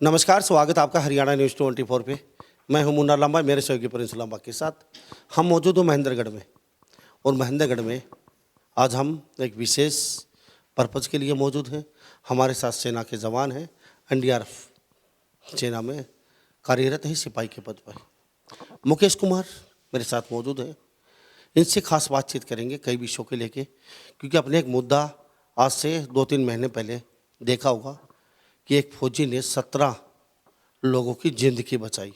नमस्कार, स्वागत है आपका हरियाणा न्यूज़ 24 पे। मैं हूं मुन्ना लांबा, मेरे सहयोगी प्रिंस लांबा के साथ हम मौजूद हूं महेंद्रगढ़ में। और महेंद्रगढ़ में आज हम एक विशेष पर्पज़ के लिए मौजूद हैं। हमारे साथ सेना के जवान हैं, एनडीआरएफ सेना में कार्यरत हैं, सिपाही के पद पर। मुकेश कुमार मेरे साथ मौजूद हैं। इनसे खास बातचीत करेंगे कई विषयों के लेके, क्योंकि अपने एक मुद्दा आज से 2-3 महीने पहले देखा होगा कि एक फौजी ने 17 लोगों की जिंदगी बचाई,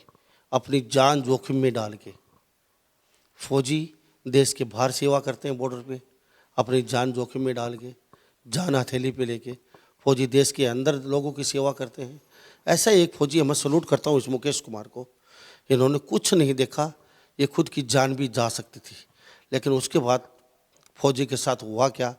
अपनी जान जोखिम में डाल के। फौजी देश के बाहर सेवा करते हैं, बॉर्डर पे अपनी जान जोखिम में डाल के, जान हथेली पे लेके फौजी देश के अंदर लोगों की सेवा करते हैं। ऐसा एक फौजी मैं सलूट करता हूँ इस मुकेश कुमार को। इन्होंने कुछ नहीं देखा, ये खुद की जान भी जा सकती थी, लेकिन उसके बाद फौजी के साथ हुआ क्या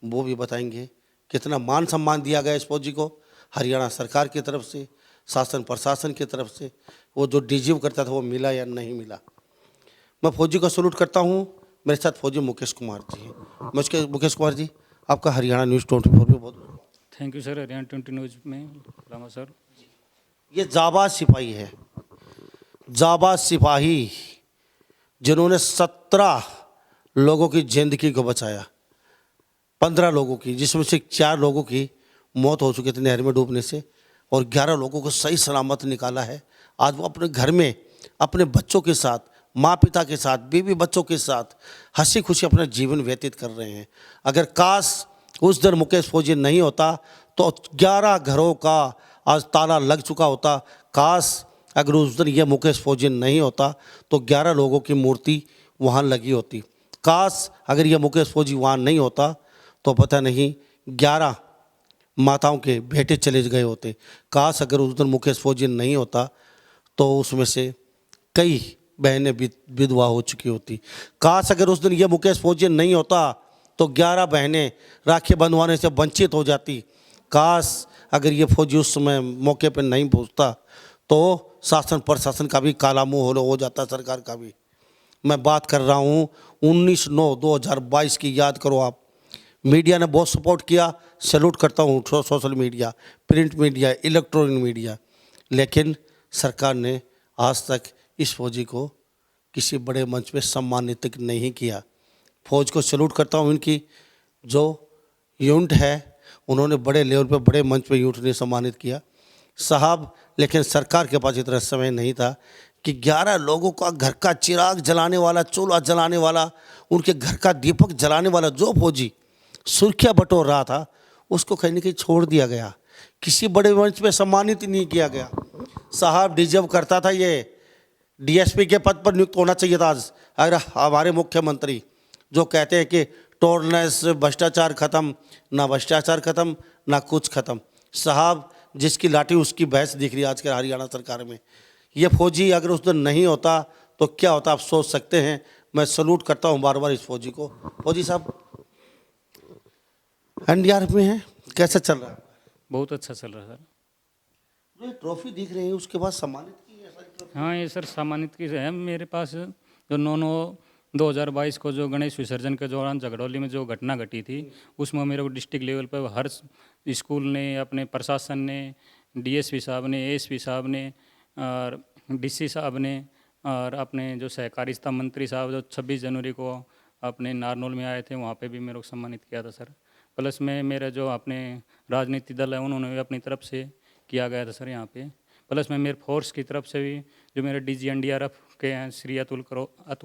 वो भी बताएंगे। कितना मान सम्मान दिया गया इस फौजी को हरियाणा सरकार की तरफ से, शासन प्रशासन की तरफ से। वो जो डिजर्व करता था वो मिला या नहीं मिला। मैं फौजी को सलूट करता हूँ। मेरे साथ फौजी मुकेश कुमार जी हैं। मुकेश कुमार जी, आपका हरियाणा न्यूज़ 24 पे बहुत thank you sir. Haryana 20 news में लामा सर। ये जाबाज सिपाही है, जाबाज सिपाही जिन्होंने 17 लोगों की जिंदगी को बचाया। 15 लोगों की, जिसमें से 4 लोगों की मौत हो चुकी थी नहर में डूबने से, और 11 लोगों को सही सलामत निकाला है। आज वो अपने घर में अपने बच्चों के साथ, माँ पिता के साथ, बीवी बच्चों के साथ हंसी खुशी अपना जीवन व्यतीत कर रहे हैं। अगर काश उस दिन मुकेश फौजी नहीं होता तो 11 घरों का आज ताला लग चुका होता। काश अगर उस दिन ये मुकेश फौजी नहीं होता तो 11 लोगों की मूर्ति वहाँ लगी होती। काश अगर ये मुकेश फौजी वहाँ नहीं होता तो पता नहीं 11 माताओं के बेटे चले गए होते। काश अगर उस दिन मुकेश फौजी नहीं होता तो उसमें से कई बहनें विधवा हो चुकी होती। काश अगर उस दिन ये मुकेश फौजी नहीं होता तो 11 बहनें राखी बंधवाने से वंचित हो जाती। काश अगर ये फौजी उस समय मौके पर नहीं पहुंचता तो शासन प्रशासन का भी काला मुंह हो जाता, सरकार का भी। मैं बात कर रहा हूँ 19/9/2022 की। याद करो आप, मीडिया ने बहुत सपोर्ट किया, सैल्यूट करता हूँ। Social media, print media, electronic media, लेकिन सरकार ने आज तक इस फौजी को किसी बड़े मंच पे सम्मानित नहीं किया। फौज को सैल्यूट करता हूँ। इनकी जो यूनिट है उन्होंने बड़े लेवल पे, बड़े मंच पे यूनिट ने सम्मानित किया साहब। लेकिन सरकार के पास इतना समय नहीं था कि 11 लोगों का घर का चिराग जलाने वाला, चूल्हा जलाने वाला, उनके घर का दीपक जलाने वाला जो फौजी सुर्खियाँ बटोर रहा था उसको कहीं ना कहीं छोड़ दिया गया। किसी बड़े मंच पे सम्मानित नहीं किया गया। साहब डिजर्व करता था, ये डीएसपी के पद पर नियुक्त होना चाहिए था आज। अगर हमारे मुख्यमंत्री जो कहते हैं कि टॉलरेंस, भ्रष्टाचार खत्म, ना भ्रष्टाचार खत्म ना कुछ खत्म। साहब जिसकी लाठी उसकी भैंस दिख रही है आज के हरियाणा सरकार में। ये फौजी अगर उस दिन नहीं होता तो क्या होता, आप सोच सकते हैं। मैं सलूट करता हूँ बार बार इस फौजी को। फौजी साहब एनडीआरएफ में है, कैसा चल रहा है? बहुत अच्छा चल रहा है सर। जो ये ट्रॉफी दिख रही है उसके बाद सम्मानित की है सारी ट्रॉफी? हाँ, ये सर सम्मानित की है मेरे पास। जो 9/9/2022 को जो गणेश विसर्जन के दौरान झगड़ौली में जो घटना घटी थी, उसमें मेरे को डिस्ट्रिक्ट लेवल पर हर स्कूल ने, अपने प्रशासन ने, डीएसपी साहब ने, एएसपी साहब ने और डीसी साहब ने, और अपने जो सहकारिता मंत्री साहब जो 26 जनवरी को अपने नारनौल में आए थे, वहाँ पे भी मेरे को सम्मानित किया था सर। प्लस में मेरा जो अपने राजनीतिक दल है उन्होंने भी अपनी तरफ से किया गया था सर यहाँ पे। प्लस में मेरे फोर्स की तरफ से भी जो मेरे डीजी एनडीआरएफ के हैं श्री अतुल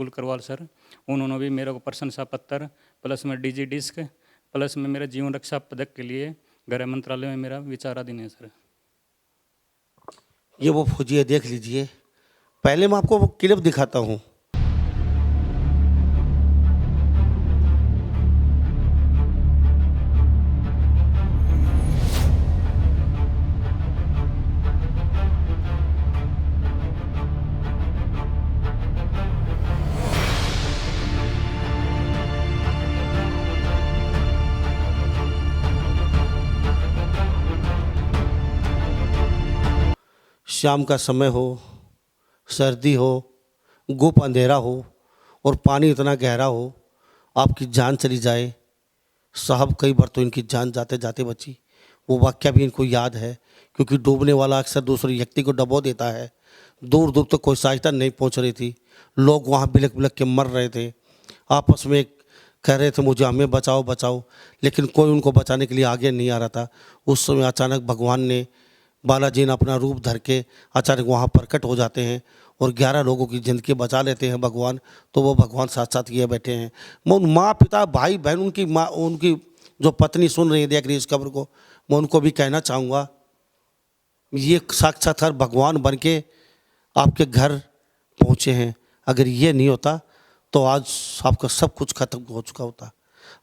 करवाल सर, उन्होंने भी मेरे को प्रशंसा पत्र, प्लस में डीजी डिस्क, प्लस में मेरा जीवन रक्षा पदक के लिए गृह मंत्रालय में मेरा विचाराधीन है सर। ये वो फौजी है, देख लीजिए। पहले मैं आपको वो क्लिप दिखाता हूँ। शाम का समय हो, सर्दी हो, गुप अंधेरा हो और पानी इतना गहरा हो, आपकी जान चली जाए। साहब कई बार तो इनकी जान जाते जाते बची। वो वाक़या भी इनको याद है क्योंकि डूबने वाला अक्सर दूसरे व्यक्ति को डबो देता है। दूर दूर तक कोई सहायता नहीं पहुंच रही थी, लोग वहाँ बिलख बिलख के मर रहे थे, आपस में कह रहे थे मुझे हमें बचाओ बचाओ, लेकिन कोई उनको बचाने के लिए आगे नहीं आ रहा था। उस समय अचानक भगवान ने, बालाजी ने अपना रूप धर के अचानक वहाँ प्रकट हो जाते हैं और 11 लोगों की ज़िंदगी बचा लेते हैं भगवान। तो वो भगवान साथ ये बैठे हैं। मैं उन माँ पिता भाई बहन, उनकी माँ, उनकी जो पत्नी सुन रही है, देख रही है इस खबर को, मैं उनको भी कहना चाहूँगा, ये साक्षात्कार भगवान बन के आपके घर पहुँचे हैं। अगर ये नहीं होता तो आज आपका सब कुछ खत्म हो चुका होता।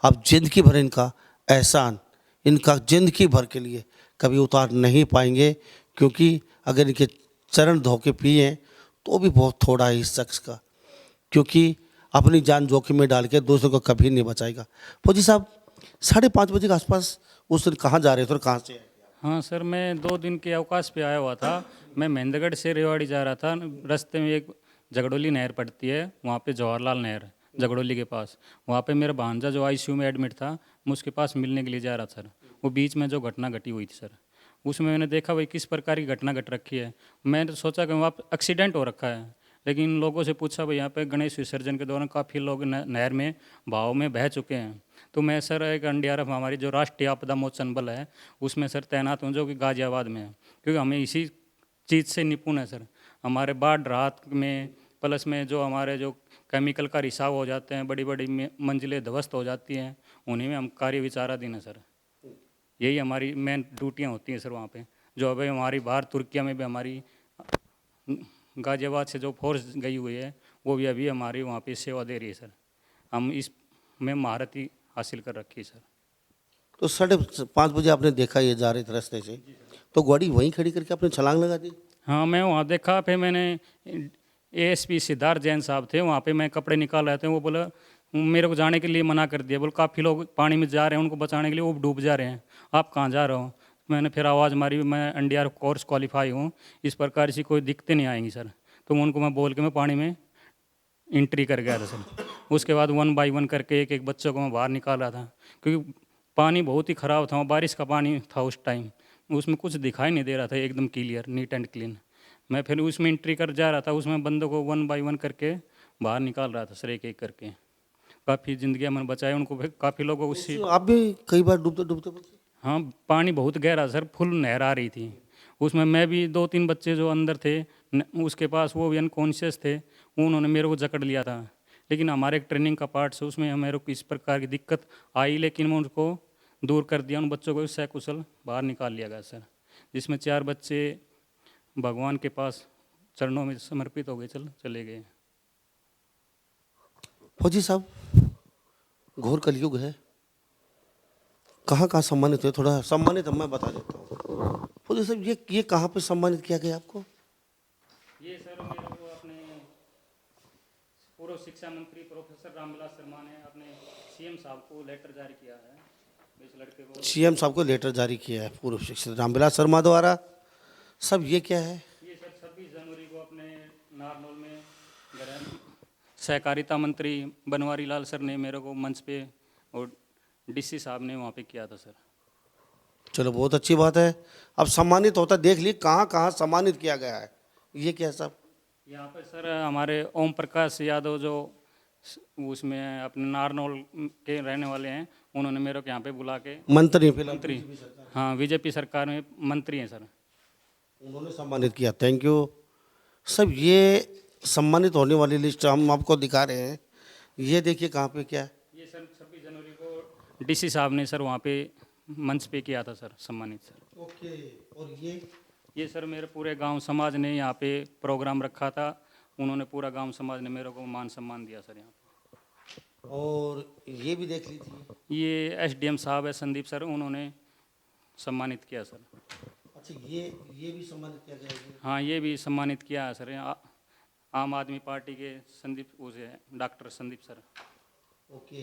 आप जिंदगी भर इनका एहसान, इनका जिंदगी भर के लिए कभी उतार नहीं पाएंगे, क्योंकि अगर इनके चरण धो के पिए तो भी बहुत थोड़ा है इस शख्स का, क्योंकि अपनी जान जोखिम में डाल के दूसरों को कभी नहीं बचाएगा। फौजी साहब, 5:30 बजे के आसपास उस दिन कहाँ जा रहे थे और कहाँ से आए? हाँ सर, मैं 2 दिन के अवकाश पे आया हुआ था। मैं महेंद्रगढ़ से रेवाड़ी जा रहा था। रास्ते में एक झगड़ोली नहर पड़ती है, वहाँ पे जवाहरलाल नहर झगड़ोली के पास, वहाँ पे मेरा भांजा जो आईसीयू में एडमिट था, मैं उसके पास मिलने के लिए जा रहा था सर। वो बीच में जो घटना घटी हुई थी सर, उसमें मैंने देखा भाई किस प्रकार की घटना घट रखी है। मैंने सोचा कि वहाँ एक्सीडेंट हो रखा है, लेकिन लोगों से पूछा भाई यहाँ पे गणेश विसर्जन के दौरान काफ़ी लोग नहर में भाव में बह चुके हैं। तो मैं सर एक एनडीआरएफ, हमारी जो राष्ट्रीय आपदा मोचन बल है, उसमें सर तैनात हूँ, जो कि गाजियाबाद में है, क्योंकि हमें इसी चीज़ से निपुण है सर। हमारे बाढ़ राहत में प्लस में जो हमारे जो केमिकल का रिसाव हो जाते हैं, बड़ी बड़ी मंजिलें ध्वस्त हो जाती हैं, उन्हीं में हम कार्य विचाराधीन है सर। यही हमारी मेन ड्यूटियाँ होती हैं सर वहाँ पे। जो अभी हमारी बाहर तुर्किया में भी हमारी गाजियाबाद से जो फोर्स गई हुई है, वो भी अभी हमारी वहाँ पे सेवा दे रही है सर। हम इस में महारत ही हासिल कर रखी है सर। तो 5:30 बजे आपने देखा ये जा रहे थे रास्ते से, तो गाड़ी वहीं खड़ी करके आपने छलांग लगा दी? हाँ, मैं वहाँ देखा, फिर मैंने एएसपी सिद्धार्थ जैन साहब थे वहाँ पे, मैं कपड़े निकाल रहे थे, वो बोला मेरे को जाने के लिए मना कर दिया, बोल काफ़ी लोग पानी में जा रहे हैं, उनको बचाने के लिए वो डूब जा रहे हैं, आप कहाँ जा रहे हो? मैंने फिर आवाज़ मारी, मैं एनडीआरएफ कोर्स क्वालिफाई हूँ, इस प्रकार से कोई दिक्कतें नहीं आएंगी सर। तो उनको मैं बोल के मैं पानी में एंट्री कर गया था सर। उसके बाद 1 बाय 1 करके एक एक बच्चों को मैं बाहर निकाल रहा था, क्योंकि पानी बहुत ही ख़राब था, बारिश का पानी था उस टाइम, उसमें कुछ दिखाई नहीं दे रहा था, एकदम क्लियर नीट एंड क्लीन। मैं फिर उसमें एंट्री कर जा रहा था, उसमें बंदों को 1 बाय 1 करके बाहर निकाल रहा था सर, एक एक करके। काफ़ी जिंदगियां मैंने बचाई, उनको काफ़ी लोगों को उससे। आप भी कई बार डूबते डूबते बचे? हाँ, पानी बहुत गहरा सर, फुल नहर आ रही थी, उसमें मैं भी 2-3 बच्चे जो अंदर थे उसके पास, वो भी अनकॉन्शियस थे, उन्होंने मेरे को जकड़ लिया था। लेकिन हमारे एक ट्रेनिंग का पार्ट से उसमें मेरे को इस प्रकार की दिक्कत आई, लेकिन मैं उनको दूर कर दिया, उन बच्चों को सकुशल बाहर निकाल लिया गया सर, जिसमें 4 बच्चे भगवान के पास चरणों में समर्पित हो गए, चले गए। फौजी साहब, घोर कलयुग है, कहाँ कहाँ सम्मानित हुए? थोड़ा सम्मानित मैं बता देता हूँ। फौजी साहब, ये कहाँ पे सम्मानित किया गया आपको? ये सर मेरे को अपने पूर्व शिक्षा मंत्री प्रोफेसर रामविलास शर्मा ने अपने सीएम साहब को लेटर जारी किया है, इस लड़के को। सीएम साहब को लेटर जारी किया है पूर्व शिक्षक रामविलास शर्मा द्वारा। सब ये क्या है? ये सर 26 जनवरी को अपने नारनौल में सहकारिता मंत्री बनवारी लाल सर ने मेरे को मंच पे, और डीसी साहब ने वहाँ पे किया था सर। चलो, बहुत अच्छी बात है। अब सम्मानित होता देख ली, कहाँ कहाँ सम्मानित किया गया है, ये क्या सब? यहाँ पे सर हमारे ओम प्रकाश यादव जो उसमें अपने नारनौल के रहने वाले हैं, उन्होंने मेरे को यहाँ पे बुला के, मंत्री मंत्री, हाँ बीजेपी सरकार में मंत्री हैं सर, उन्होंने सम्मानित किया। Thank you. सब ये सम्मानित होने वाली लिस्ट हम आपको दिखा रहे हैं, ये देखिए कहाँ पे क्या है। ये सर 26 जनवरी को डीसी साहब ने सर वहाँ पे मंच पे किया था सर, सम्मानित सर। ओके। और ये सर मेरे पूरे गांव समाज ने यहाँ पे प्रोग्राम रखा था, उन्होंने पूरा गांव समाज ने मेरे को मान सम्मान दिया सर यहाँ पे। और ये भी देख लीजिए, ये एसडीएम साहब है संदीप सर, उन्होंने सम्मानित किया सर। अच्छा, ये भी सम्मानित किया गया है? हाँ, ये भी सम्मानित किया है सर, आम आदमी पार्टी के संदीप उसे डॉक्टर संदीप सर। ओके।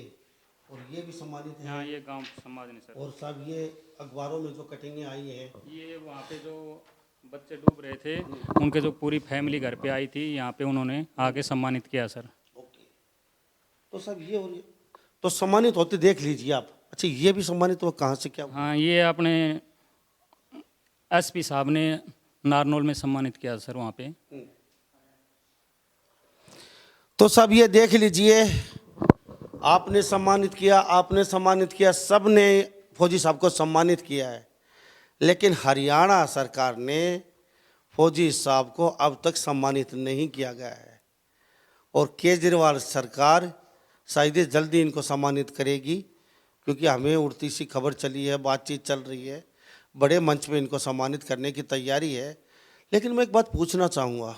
और ये भी सम्मानित है? हाँ, ये गांव समाज ने सर। और साहब, ये अखबारों में जो कटिंगें आई हैं, ये वहाँ पे जो बच्चे डूब रहे थे, उनके जो पूरी फैमिली घर पे आई थी, यहाँ पे उन्होंने आके सम्मानित किया सर। ओके। तो साहब ये, और तो सम्मानित होते देख लीजिए आप। अच्छा, ये भी सम्मानित हुआ, कहाँ से क्या हुआ? हाँ, ये अपने एसपी साहब ने नारनौल में सम्मानित किया सर वहाँ पे। तो सब ये देख लीजिए, आपने सम्मानित किया, आपने सम्मानित किया, सब ने फौजी साहब को सम्मानित किया है, लेकिन हरियाणा सरकार ने फौजी साहब को अब तक सम्मानित नहीं किया गया है। और केजरीवाल सरकार शायद ही जल्दी इनको सम्मानित करेगी, क्योंकि हमें उड़ती सी खबर चली है, बातचीत चल रही है, बड़े मंच पे इनको सम्मानित करने की तैयारी है। लेकिन मैं एक बात पूछना चाहूँगा,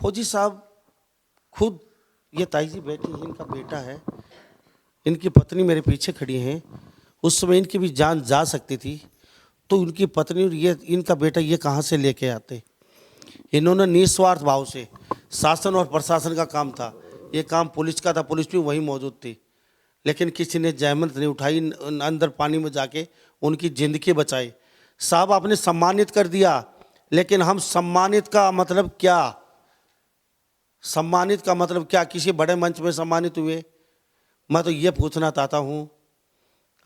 फौजी साहब खुद, ये ताई जी बैठी हैं, इनका बेटा है, इनकी पत्नी मेरे पीछे खड़ी हैं, उस समय इनकी भी जान जा सकती थी, तो उनकी पत्नी और ये इनका बेटा ये कहाँ से लेके आते? इन्होंने निस्वार्थ भाव से, शासन और प्रशासन का काम था, ये काम पुलिस का था, पुलिस भी वहीं मौजूद थी, लेकिन किसी ने जहमत नहीं उठाई, अंदर पानी में जाके उनकी ज़िंदगी बचाई। साहब आपने सम्मानित कर दिया, लेकिन हम सम्मानित का मतलब क्या? सम्मानित का मतलब क्या? किसी बड़े मंच में सम्मानित हुए? मैं तो ये पूछना चाहता हूँ।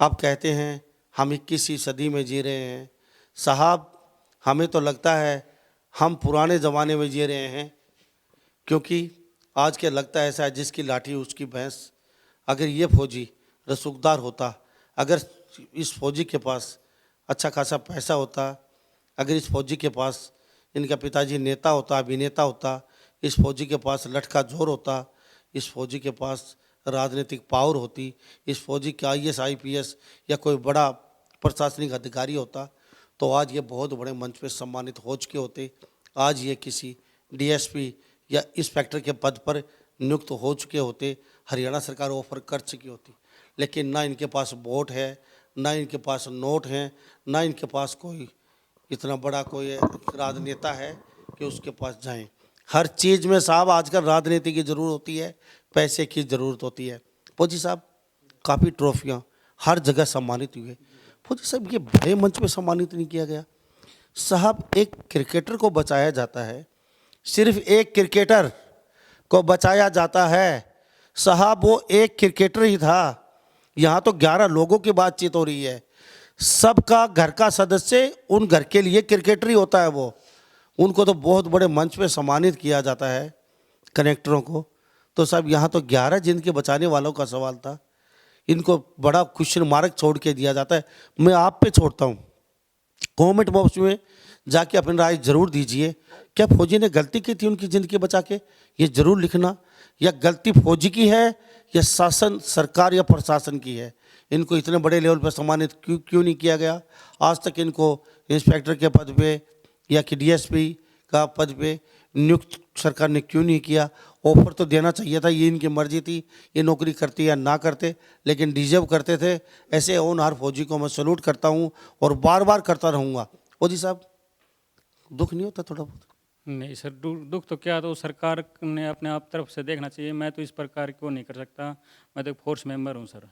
आप कहते हैं हम 21वीं सदी में जी रहे हैं। साहब हमें तो लगता है हम पुराने ज़माने में जी रहे हैं, क्योंकि आज के लगता है ऐसा है जिसकी लाठी उसकी भैंस। अगर ये फौजी रसूखदार होता, अगर इस फौजी के पास अच्छा खासा पैसा होता, अगर इस फौजी के पास इनका पिताजी नेता होता, अभिनेता होता, इस फौजी के पास लठ का जोर होता, इस फौजी के पास राजनीतिक पावर होती, इस फौजी का IAS IPS या कोई बड़ा प्रशासनिक अधिकारी होता, तो आज ये बहुत बड़े मंच पे सम्मानित हो चुके होते। आज ये किसी DSP या इंस्पेक्टर के पद पर नियुक्त हो चुके होते, हरियाणा सरकार ऑफर कर चुकी होती। लेकिन ना इनके पास वोट है, ना इनके पास नोट हैं, ना इनके पास कोई इतना बड़ा कोई राजनेता है कि उसके पास जाएं। हर चीज़ में साहब आजकल राजनीति की ज़रूरत होती है, पैसे की ज़रूरत होती है। फौजी साहब काफ़ी ट्रॉफियाँ हर जगह सम्मानित हुए, फौजी साहब ये बड़े मंच पे सम्मानित नहीं किया गया। साहब एक क्रिकेटर को बचाया जाता है, सिर्फ एक क्रिकेटर को बचाया जाता है। साहब वो एक क्रिकेटर ही था, यहाँ तो 11 लोगों की बातचीत हो रही है। सबका घर का सदस्य उन घर के लिए क्रिकेटर ही होता है वो, उनको तो बहुत बड़े मंच पे सम्मानित किया जाता है कनेक्टरों को। तो साहब यहाँ तो 11 जिंदगी बचाने वालों का सवाल था, इनको बड़ा क्वेश्चन मार्क छोड़ के दिया जाता है। मैं आप पे छोड़ता हूँ, कमेंट बॉक्स में जाके अपनी राय जरूर दीजिए, क्या फौजी ने गलती की थी उनकी ज़िंदगी बचा के? ये जरूर लिखना, या गलती फौजी की है या शासन सरकार या प्रशासन की है? इनको इतने बड़े लेवल पर सम्मानित क्यों नहीं किया गया? आज तक इनको इंस्पेक्टर के पद पे या कि DSP का पद पे नियुक्त सरकार ने क्यों नहीं किया? ऑफर तो देना चाहिए था, ये इनकी मर्जी थी, ये नौकरी करते या ना करते, लेकिन डिजर्व करते थे। ऐसे होनहार फौजी को मैं सैल्यूट करता हूँ और बार बार करता रहूँगा। फौजी साहब दुख नहीं होता थोड़ा बहुत? नहीं सर, दुख तो क्या, तो सरकार ने अपने आप तरफ से देखना चाहिए। मैं तो इस प्रकार को नहीं कर सकता, मैं तो एक फोर्स मेंबर हूँ सर।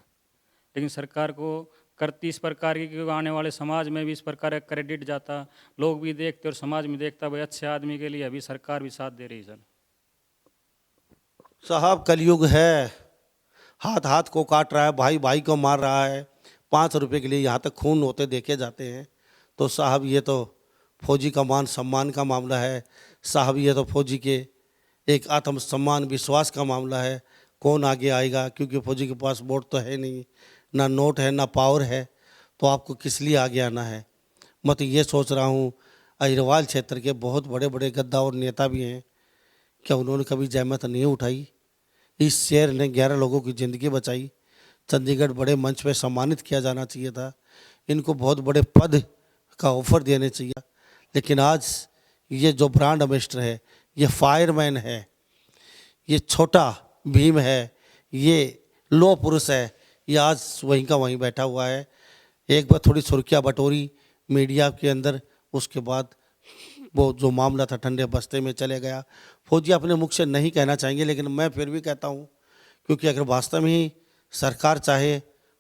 लेकिन सरकार को करती इस प्रकार की, क्योंकि आने वाले समाज में भी इस प्रकार का क्रेडिट जाता, लोग भी देखते और समाज में देखता भाई अच्छे आदमी के लिए अभी सरकार भी साथ दे रही सर। साहब कलयुग है, हाथ हाथ को काट रहा है, भाई भाई को मार रहा है, 5 रुपए के लिए यहाँ तक खून होते देखे जाते हैं। तो साहब ये तो फौजी का मान सम्मान का मामला है। साहब ये तो फौजी के एक आत्मसम्मान विश्वास का मामला है। कौन आगे आएगा? क्योंकि फौजी के पास वोट तो है नहीं, ना नोट है, ना पावर है, तो आपको किस लिए आगे आना है? मैं तो ये सोच रहा हूँ, अहिरवाल क्षेत्र के बहुत बड़े बड़े गद्दा और नेता भी हैं, क्या उन्होंने कभी जहमत नहीं उठाई? इस शेर ने 11 लोगों की ज़िंदगी बचाई। चंडीगढ़ बड़े मंच पे सम्मानित किया जाना चाहिए था, इनको बहुत बड़े पद का ऑफर देने चाहिए। लेकिन आज ये जो ब्रांड एम्बेसडर है, ये फायरमैन है, ये छोटा भीम है, ये लो पुरुष है, ये आज वहीं का वहीं बैठा हुआ है। एक बार थोड़ी सुर्खियाँ बटोरी मीडिया के अंदर, उसके बाद वो जो मामला था ठंडे बस्ते में चले गया। फौजी अपने मुख से नहीं कहना चाहेंगे, लेकिन मैं फिर भी कहता हूँ, क्योंकि अगर वास्तव में ही सरकार चाहे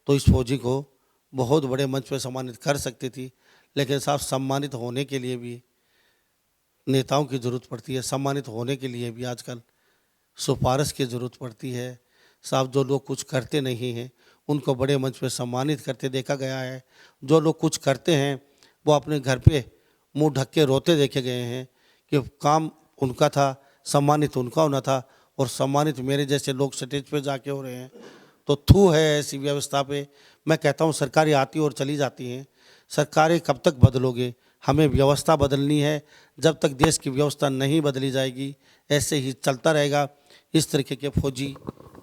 तो इस फौजी को बहुत बड़े मंच पर सम्मानित कर सकती थी। लेकिन साहब सम्मानित होने के लिए भी नेताओं की ज़रूरत पड़ती है, सम्मानित होने के लिए भी आजकल सिफारिश की ज़रूरत पड़ती है। साहब जो लोग कुछ करते नहीं हैं उनको बड़े मंच पे सम्मानित करते देखा गया है, जो लोग कुछ करते हैं वो अपने घर पे मुंह ढक के रोते देखे गए हैं कि काम उनका था, सम्मानित उनका होना था और सम्मानित मेरे जैसे लोग स्टेज पे जाके हो रहे हैं। तो थू है ऐसी व्यवस्था पे। मैं कहता हूँ सरकारें आती और चली जाती हैं, सरकारें कब तक बदलोगे? हमें व्यवस्था बदलनी है। जब तक देश की व्यवस्था नहीं बदली जाएगी ऐसे ही चलता रहेगा। इस तरीके के फौजी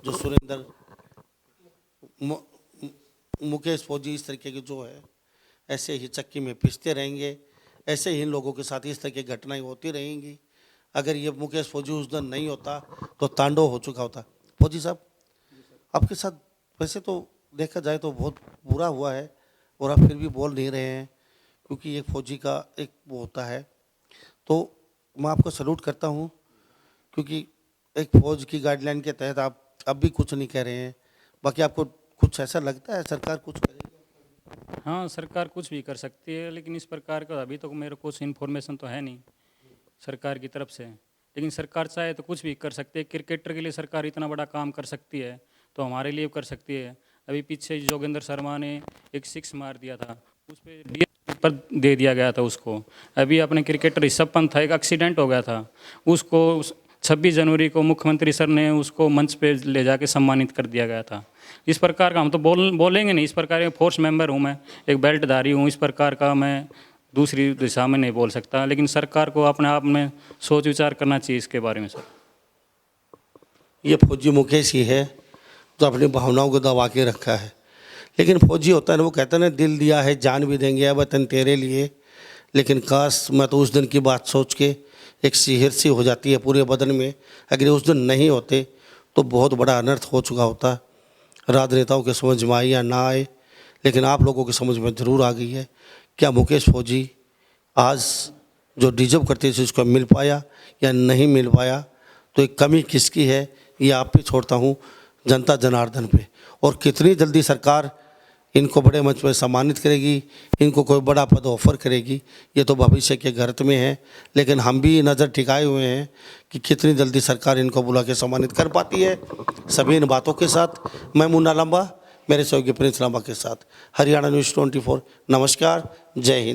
जो सुरेंद्र मुकेश फौजी इस तरीके के जो है ऐसे ही चक्की में पिसते रहेंगे। ऐसे ही इन लोगों के साथ इस तरह की घटनाएं होती रहेंगी। अगर ये मुकेश फौजी उस दिन नहीं होता तो तांडव हो चुका होता। फौजी साहब, आपके साथ वैसे तो देखा जाए तो बहुत बुरा हुआ है और आप फिर भी बोल नहीं रहे हैं, क्योंकि एक फौजी का एक वो होता है। तो मैं आपको सैल्यूट करता हूँ, क्योंकि एक फौज की गाइडलाइन के तहत आप अब भी कुछ नहीं कह रहे हैं। बाकी आपको कुछ ऐसा लगता है सरकार कुछ करेगी? हाँ, सरकार कुछ भी कर सकती है, लेकिन इस प्रकार का अभी तो मेरे को कुछ इन्फॉर्मेशन तो है नहीं सरकार की तरफ से। लेकिन सरकार चाहे तो कुछ भी कर सकती है। क्रिकेटर के लिए सरकार इतना बड़ा काम कर सकती है तो हमारे लिए कर सकती है। अभी पीछे जोगिंदर शर्मा ने एक 6 मार दिया था, उस पर डीएसपी पर दे दिया गया था उसको। अभी अपने क्रिकेटर ऋषभ पंत था, एक एक्सीडेंट हो गया था, उसको 26 जनवरी को मुख्यमंत्री सर ने उसको मंच पे ले जाके सम्मानित कर दिया गया था। इस प्रकार का हम तो बोलेंगे नहीं। इस प्रकार के फोर्स मेंबर हूँ मैं, एक बेल्टधारी हूँ। इस प्रकार का मैं दूसरी दिशा में नहीं बोल सकता, लेकिन सरकार को अपने आप में सोच विचार करना चाहिए इसके बारे में। सर, ये फौजी मुकेश ही है जो अपनी भावनाओं को दबा के रखा है। लेकिन फौजी होता है ना, वो कहता है ना, दिल दिया है जान भी देंगे अब वतन तेरे लिए। लेकिन काश मैं तो उस दिन की बात सोच के एक सिहर सी हो जाती है पूरे बदन में। अगर उस दिन नहीं होते तो बहुत बड़ा अनर्थ हो चुका होता। राजनेताओं के समझ में आए या ना आए, लेकिन आप लोगों की समझ में ज़रूर आ गई है। क्या मुकेश फौजी आज जो डिजर्व करते थे उसको मिल पाया या नहीं मिल पाया? तो एक कमी किसकी है ये आप पे छोड़ता हूँ, जनता जनार्दन पे। और कितनी जल्दी सरकार इनको बड़े मंच में सम्मानित करेगी, इनको कोई बड़ा पद ऑफर करेगी, ये तो भविष्य के गर्त में है। लेकिन हम भी नज़र टिकाए हुए हैं कि कितनी जल्दी सरकार इनको बुला के सम्मानित कर पाती है। सभी इन बातों के साथ मैं मुन्ना लंबा मेरे सहयोगी प्रिंस लांबा के साथ हरियाणा न्यूज़ 24। नमस्कार, जय हिंद।